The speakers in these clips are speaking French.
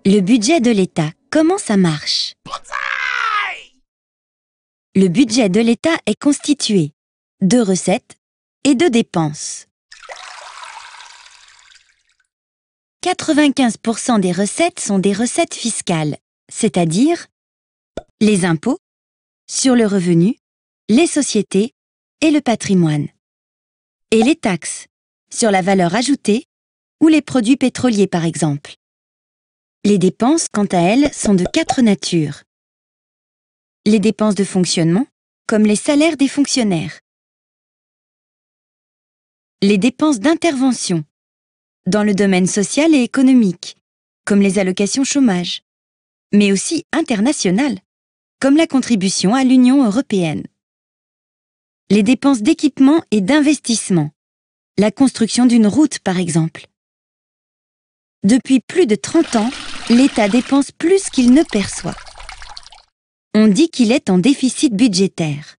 Le budget de l'État, comment ça marche? Le budget de l'État est constitué de recettes et de dépenses. 95% des recettes sont des recettes fiscales, c'est-à-dire les impôts sur le revenu, les sociétés et le patrimoine. Et les taxes sur la valeur ajoutée ou les produits pétroliers par exemple. Les dépenses, quant à elles, sont de 4 natures. Les dépenses de fonctionnement, comme les salaires des fonctionnaires. Les dépenses d'intervention, dans le domaine social et économique, comme les allocations chômage, mais aussi internationales, comme la contribution à l'Union européenne. Les dépenses d'équipement et d'investissement, la construction d'une route par exemple. Depuis plus de 30 ans, l'État dépense plus qu'il ne perçoit. On dit qu'il est en déficit budgétaire.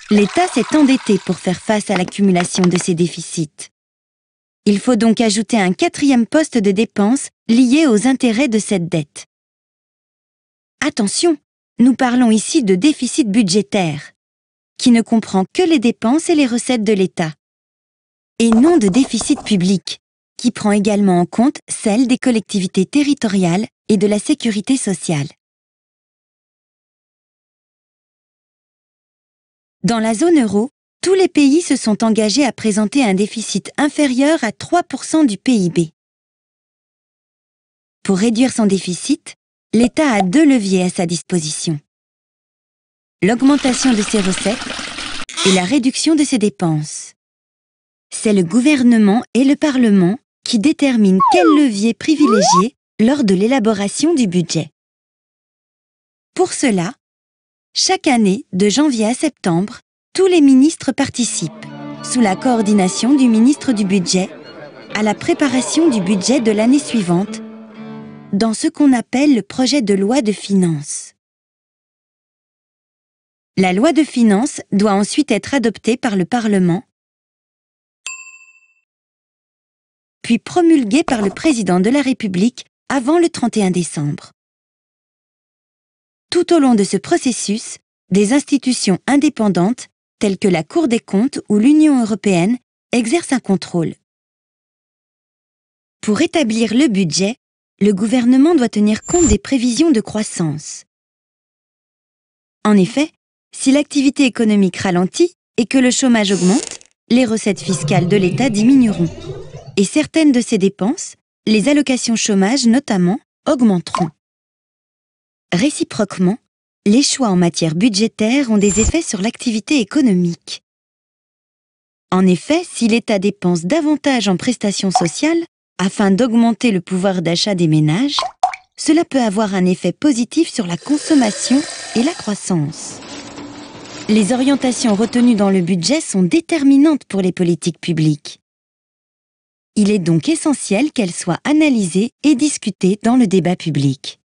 L'État s'est endetté pour faire face à l'accumulation de ces déficits. Il faut donc ajouter un 4e poste de dépenses lié aux intérêts de cette dette. Attention, nous parlons ici de déficit budgétaire, qui ne comprend que les dépenses et les recettes de l'État, et non de déficit public, qui prend également en compte celles des collectivités territoriales et de la sécurité sociale. Dans la zone euro, tous les pays se sont engagés à présenter un déficit inférieur à 3% du PIB. Pour réduire son déficit, l'État a 2 leviers à sa disposition. L'augmentation de ses recettes et la réduction de ses dépenses. C'est le gouvernement et le Parlement qui déterminent quel levier privilégier lors de l'élaboration du budget. Pour cela, chaque année, de janvier à septembre, tous les ministres participent, sous la coordination du ministre du Budget, à la préparation du budget de l'année suivante, dans ce qu'on appelle le projet de loi de finances. La loi de finances doit ensuite être adoptée par le Parlement, puis promulguée par le président de la République avant le 31 décembre. Tout au long de ce processus, des institutions indépendantes, telles que la Cour des comptes ou l'Union européenne, exercent un contrôle. Pour établir le budget, le gouvernement doit tenir compte des prévisions de croissance. En effet, si l'activité économique ralentit et que le chômage augmente, les recettes fiscales de l'État diminueront. Et certaines de ces dépenses, les allocations chômage notamment, augmenteront. Réciproquement, les choix en matière budgétaire ont des effets sur l'activité économique. En effet, si l'État dépense davantage en prestations sociales afin d'augmenter le pouvoir d'achat des ménages, cela peut avoir un effet positif sur la consommation et la croissance. Les orientations retenues dans le budget sont déterminantes pour les politiques publiques. Il est donc essentiel qu'elles soient analysées et discutées dans le débat public.